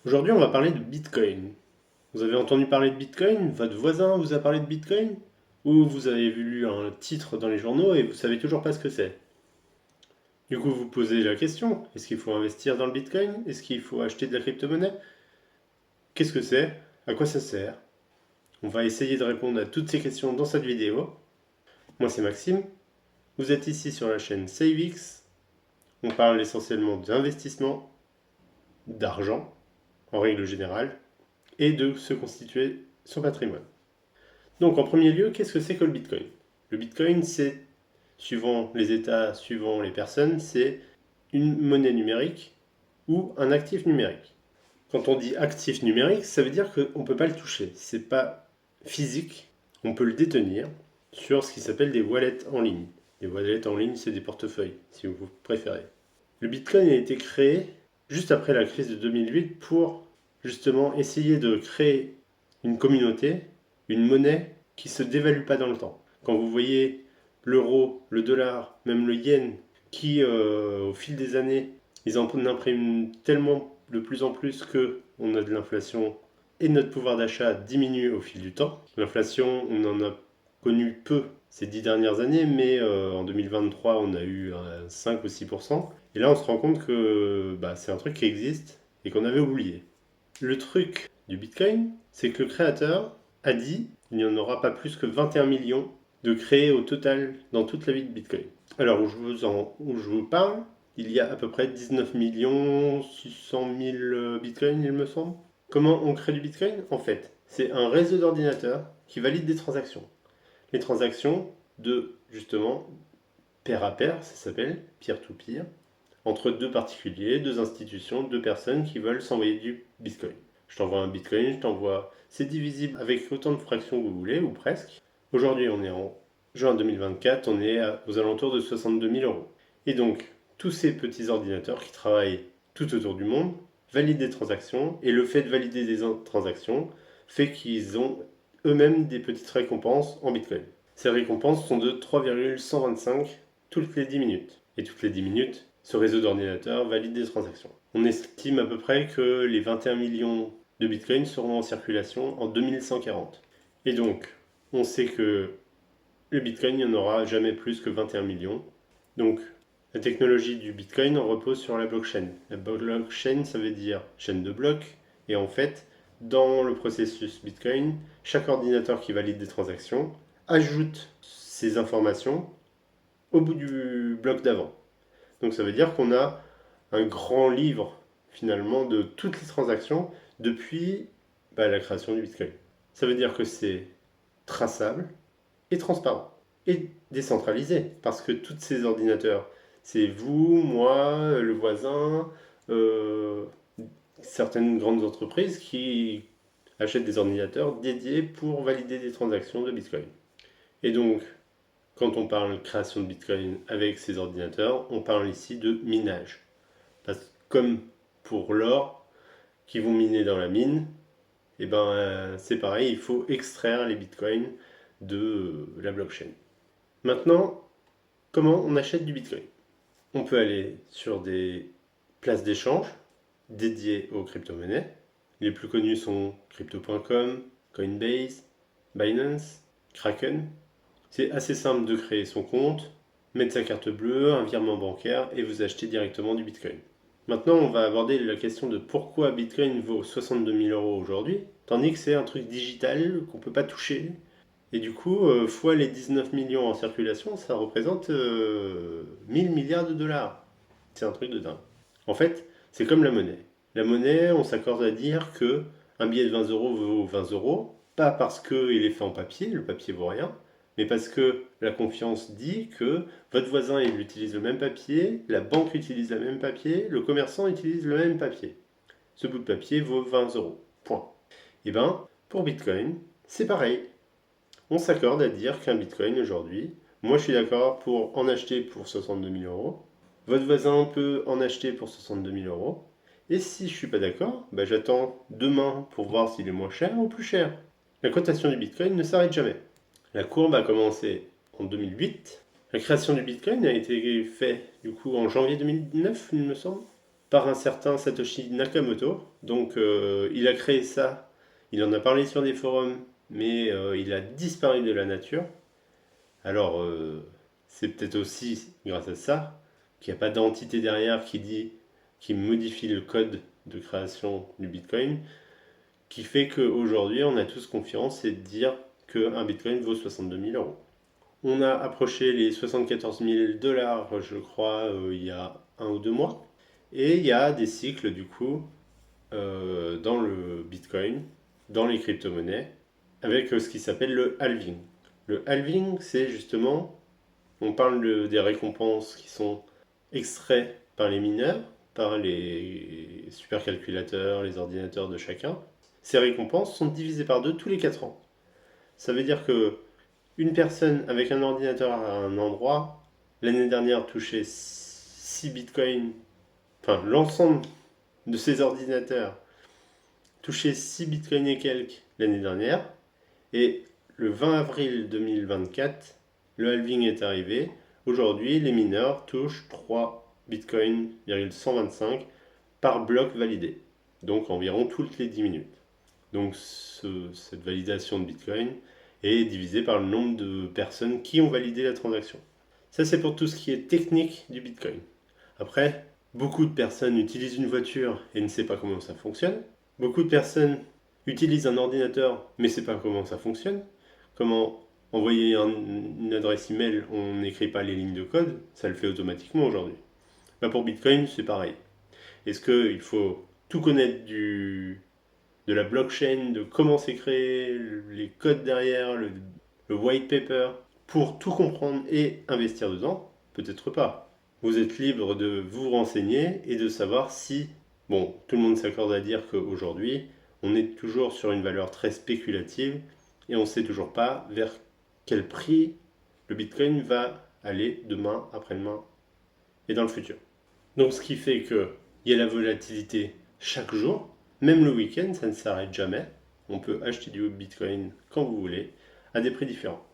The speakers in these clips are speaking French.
Aujourd'hui, on va parler de Bitcoin. Vous avez entendu parler de Bitcoin? Votre voisin vous a parlé de Bitcoin? Ou vous avez lu un titre dans les journaux et vous savez toujours pas ce que c'est? Du coup, vous posez la question, est-ce qu'il faut investir dans le Bitcoin? Est-ce qu'il faut acheter de la crypto-monnaie? Qu'est-ce que c'est? À quoi ça sert? On va essayer de répondre à toutes ces questions dans cette vidéo. Moi, c'est Maxime. Vous êtes ici sur la chaîne SaveX. On parle essentiellement d'investissement, d'argent, en règle générale, et de se constituer son patrimoine. Donc en premier lieu, qu'est-ce que c'est que le Bitcoin? Le Bitcoin, c'est, suivant les États, suivant les personnes, c'est une monnaie numérique ou un actif numérique. Quand on dit actif numérique, ça veut dire qu'on ne peut pas le toucher. C'est pas physique, on peut le détenir sur ce qui s'appelle des wallets en ligne. Les wallets en ligne, c'est des portefeuilles, si vous préférez. Le Bitcoin a été créé juste après la crise de 2008 pour justement essayer de créer une communauté, une monnaie qui ne se dévalue pas dans le temps. Quand vous voyez l'euro, le dollar, même le yen, qui au fil des années, ils en impriment tellement de plus en plus que on a de l'inflation et notre pouvoir d'achat diminue au fil du temps. L'inflation, on en a connu peu ces 10 dernières années, mais en 2023, on a eu 5 ou 6%. Et là, on se rend compte que c'est un truc qui existe et qu'on avait oublié. Le truc du Bitcoin, c'est que le créateur a dit qu'il n'y en aura pas plus que 21 millions de créés au total dans toute la vie de Bitcoin. Alors, où je vous parle, il y a à peu près 19 600 000 Bitcoins, il me semble. Comment on crée du Bitcoin? En fait, c'est un réseau d'ordinateurs qui valide des transactions. Les transactions de, justement, pair à pair, ça s'appelle peer-to-peer, entre deux particuliers, deux institutions, deux personnes qui veulent s'envoyer du Bitcoin. Je t'envoie un Bitcoin, je t'envoie. C'est divisible avec autant de fractions que vous voulez, ou presque. Aujourd'hui, on est en juin 2024, on est aux alentours de 62 000 euros. Et donc, tous ces petits ordinateurs qui travaillent tout autour du monde valident des transactions, et le fait de valider des transactions fait qu'ils ont eux-mêmes des petites récompenses en Bitcoin. Ces récompenses sont de 3,125 toutes les 10 minutes. Et toutes les 10 minutes, ce réseau d'ordinateurs valide des transactions. On estime à peu près que les 21 millions de bitcoins seront en circulation en 2140. Et donc, on sait que le bitcoin, il n'y en aura jamais plus que 21 millions. Donc, la technologie du bitcoin repose sur la blockchain. La blockchain, ça veut dire chaîne de blocs. Et en fait, dans le processus bitcoin, chaque ordinateur qui valide des transactions ajoute ces informations au bout du bloc d'avant. Donc ça veut dire qu'on a un grand livre finalement de toutes les transactions depuis la création du Bitcoin. Ça veut dire que c'est traçable et transparent et décentralisé parce que tous ces ordinateurs, c'est vous, moi, le voisin, euh, certaines grandes entreprises qui achètent des ordinateurs dédiés pour valider des transactions de Bitcoin. Et donc, quand on parle de création de Bitcoin avec ces ordinateurs, on parle ici de minage. Parce que comme pour l'or qui vont miner dans la mine, c'est pareil, il faut extraire les bitcoins de la blockchain. Maintenant, comment on achète du bitcoin? On peut aller sur des places d'échange dédiées aux crypto-monnaies. Les plus connus sont crypto.com, Coinbase, Binance, Kraken. C'est assez simple de créer son compte, mettre sa carte bleue, un virement bancaire et vous achetez directement du Bitcoin. Maintenant, on va aborder la question de pourquoi Bitcoin vaut 62 000 euros aujourd'hui, tandis que c'est un truc digital qu'on ne peut pas toucher. Et du coup, fois les 19 millions en circulation, ça représente 1000 milliards de dollars. C'est un truc de dingue. En fait, c'est comme la monnaie. La monnaie, on s'accorde à dire que un billet de 20 euros vaut 20 euros, pas parce qu'il est fait en papier, le papier vaut rien, mais parce que la confiance dit que votre voisin il utilise le même papier, la banque utilise le même papier, le commerçant utilise le même papier. Ce bout de papier vaut 20 euros. Point. Et bien, pour Bitcoin, c'est pareil. On s'accorde à dire qu'un Bitcoin aujourd'hui, moi je suis d'accord pour en acheter pour 62 000 euros, votre voisin peut en acheter pour 62 000 euros, et si je ne suis pas d'accord, j'attends demain pour voir s'il est moins cher ou plus cher. La cotation du Bitcoin ne s'arrête jamais. La courbe a commencé en 2008. La création du Bitcoin a été faite du coup en janvier 2009, il me semble. par un certain Satoshi Nakamoto. Donc il a créé ça, il en a parlé sur des forums, mais il a disparu de la nature. Alors c'est peut-être aussi grâce à ça qu'il n'y a pas d'entité derrière qui modifie le code de création du Bitcoin, qui fait qu'aujourd'hui on a tous confiance et dire qu'un Bitcoin vaut 62 000 euros. On a approché les 74 000 dollars, je crois, il y a 1 ou 2 mois. Et il y a des cycles, du coup, dans le Bitcoin, dans les crypto-monnaies, avec ce qui s'appelle le halving. Le halving, c'est justement, on parle des récompenses qui sont extraits par les mineurs, par les supercalculateurs, les ordinateurs de chacun. Ces récompenses sont divisées par deux tous les 4 ans. Ça veut dire que une personne avec un ordinateur à un endroit, l'année dernière touchait 6 bitcoins, enfin l'ensemble de ces ordinateurs touchait 6 bitcoins et quelques l'année dernière, et le 20 avril 2024, le halving est arrivé. Aujourd'hui, les mineurs touchent 3 bitcoins 125 par bloc validé, donc environ toutes les 10 minutes. Donc cette validation de bitcoin est divisée par le nombre de personnes qui ont validé la transaction. Ça, c'est pour tout ce qui est technique du bitcoin. Après, beaucoup de personnes utilisent une voiture et ne savent pas comment ça fonctionne. Beaucoup de personnes utilisent un ordinateur mais ne savent pas comment ça fonctionne. Comment envoyer une adresse email, on n'écrit pas les lignes de code, ça le fait automatiquement aujourd'hui. Bah pour Bitcoin, c'est pareil. Est-ce qu'il faut tout connaître de la blockchain, de comment c'est créé, les codes derrière, le white paper, pour tout comprendre et investir dedans? Peut-être pas. Vous êtes libre de vous renseigner et de savoir si, bon, tout le monde s'accorde à dire qu'aujourd'hui, on est toujours sur une valeur très spéculative et on ne sait toujours pas vers quel prix le Bitcoin va aller demain, après-demain et dans le futur. Donc ce qui fait qu'il y a la volatilité chaque jour, même le week-end, ça ne s'arrête jamais. On peut acheter du Bitcoin quand vous voulez, à des prix différents.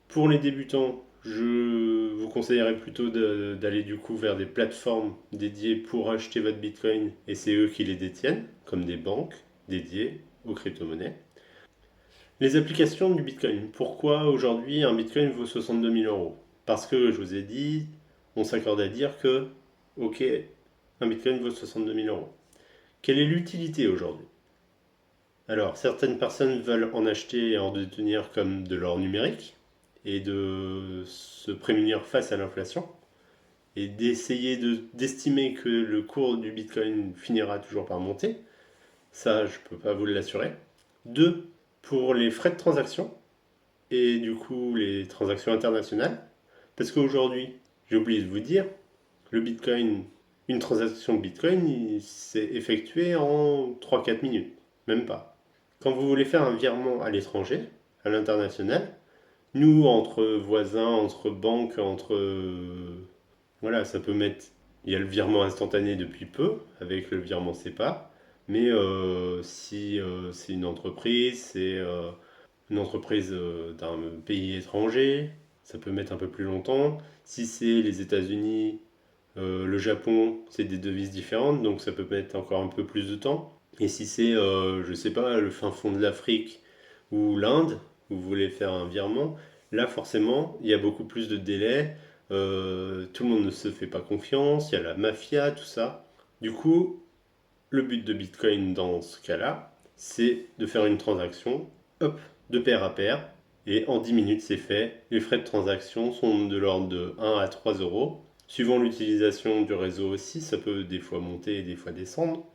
Pour les débutants, je vous conseillerais plutôt d'aller du coup vers des plateformes dédiées pour acheter votre Bitcoin et c'est eux qui les détiennent, comme des banques dédiées aux crypto-monnaies. Les applications du Bitcoin. Pourquoi aujourd'hui un Bitcoin vaut 62 000 euros? Parce que je vous ai dit, on s'accorde à dire que, ok, un Bitcoin vaut 62 000 euros. Quelle est l'utilité aujourd'hui? Alors, certaines personnes veulent en acheter et en détenir comme de l'or numérique et de se prémunir face à l'inflation et d'essayer d'estimer que le cours du Bitcoin finira toujours par monter. Ça, je ne peux pas vous l'assurer. Deux, pour les frais de transaction et du coup les transactions internationales. Parce qu'aujourd'hui, j'ai oublié de vous dire, le Bitcoin, une transaction de Bitcoin, c'est effectué en 3-4 minutes, même pas. Quand vous voulez faire un virement à l'étranger, à l'international, nous, entre voisins, entre banques, voilà, ça peut mettre... Il y a le virement instantané depuis peu, avec le virement SEPA, mais si c'est une entreprise d'un pays étranger, ça peut mettre un peu plus longtemps. Si c'est les États-Unis, le Japon, c'est des devises différentes, donc ça peut mettre encore un peu plus de temps. Et si c'est, je sais pas, le fin fond de l'Afrique ou l'Inde, vous voulez faire un virement, là forcément, il y a beaucoup plus de délais. Tout le monde ne se fait pas confiance, il y a la mafia, tout ça. Du coup, le but de Bitcoin dans ce cas-là, c'est de faire une transaction, hop, de pair à pair, et en 10 minutes c'est fait. Les frais de transaction sont de l'ordre de 1 à 3 euros. Suivant l'utilisation du réseau aussi, ça peut des fois monter et des fois descendre,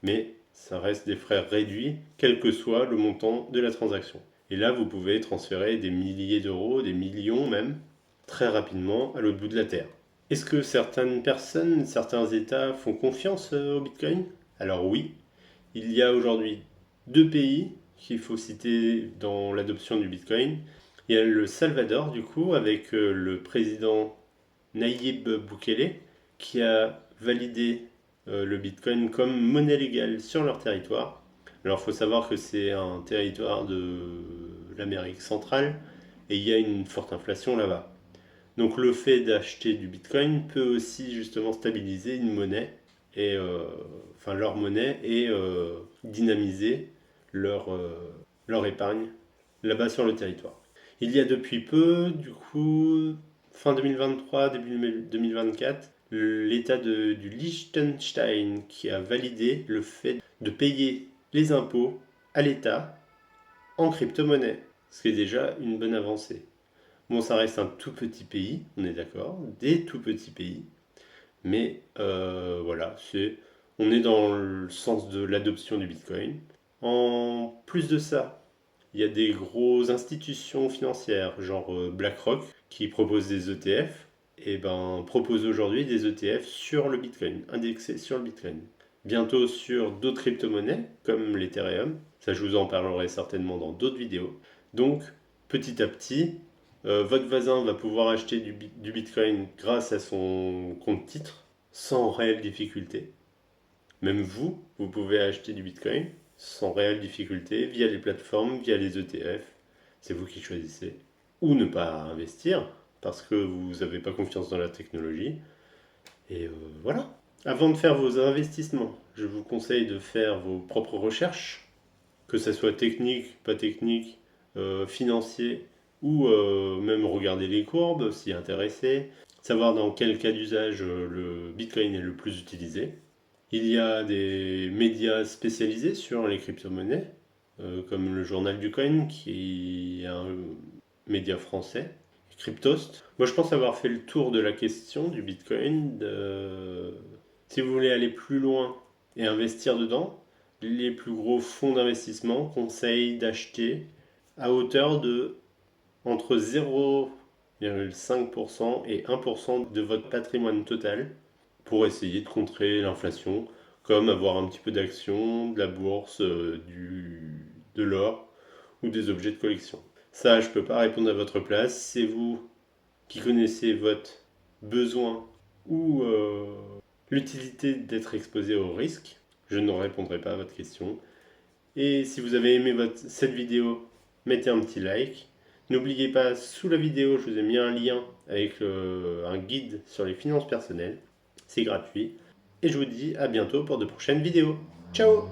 mais ça reste des frais réduits, quel que soit le montant de la transaction. Et là, vous pouvez transférer des milliers d'euros, des millions même, très rapidement à l'autre bout de la Terre. Est-ce que certaines personnes, certains États font confiance au Bitcoin? Alors oui, il y a aujourd'hui 2 pays qu'il faut citer dans l'adoption du Bitcoin. Il y a le Salvador, du coup, avec le président Nayib Bukele, qui a validé le Bitcoin comme monnaie légale sur leur territoire. Alors il faut savoir que c'est un territoire de l'Amérique centrale et il y a une forte inflation là-bas. Donc le fait d'acheter du Bitcoin peut aussi justement stabiliser une monnaie et enfin leur monnaie et dynamiser leur épargne là-bas sur le territoire. Il y a depuis peu, du coup, fin 2023, début 2024, l'État du Liechtenstein qui a validé le fait de payer les impôts à l'État en crypto-monnaie, ce qui est déjà une bonne avancée. Bon, ça reste un tout petit pays, on est d'accord, des tout petits pays, mais voilà, on est dans le sens de l'adoption du Bitcoin. En plus de ça, il y a des grosses institutions financières, genre BlackRock, qui proposent des ETF, et ben proposent aujourd'hui des ETF sur le Bitcoin, indexés sur le Bitcoin. Bientôt sur d'autres crypto-monnaies, comme l'Ethereum. Ça, je vous en parlerai certainement dans d'autres vidéos. Donc, petit à petit, votre voisin va pouvoir acheter du Bitcoin grâce à son compte titre, sans réelle difficulté. Même vous, vous pouvez acheter du Bitcoin sans réelle difficulté via les plateformes, via les ETF. C'est vous qui choisissez. Ou ne pas investir parce que vous n'avez pas confiance dans la technologie. Et voilà. Avant de faire vos investissements, je vous conseille de faire vos propres recherches, que ce soit technique, pas technique, financier, ou même regarder les courbes, s'y intéresser, savoir dans quel cas d'usage le Bitcoin est le plus utilisé. Il y a des médias spécialisés sur les crypto-monnaies, comme le Journal du Coin, qui est un média français, Cryptost. Moi, je pense avoir fait le tour de la question du Bitcoin. Si vous voulez aller plus loin et investir dedans, les plus gros fonds d'investissement conseillent d'acheter à hauteur de entre 0,5% et 1% de votre patrimoine total pour essayer de contrer l'inflation, comme avoir un petit peu d'actions, de la bourse, de l'or ou des objets de collection. Ça, je ne peux pas répondre à votre place. C'est vous qui connaissez votre besoin ou l'utilité d'être exposé au risque. Je ne répondrai pas à votre question. Et si vous avez aimé cette vidéo, mettez un petit like. N'oubliez pas, sous la vidéo, je vous ai mis un lien avec un guide sur les finances personnelles. C'est gratuit. Et je vous dis à bientôt pour de prochaines vidéos. Ciao!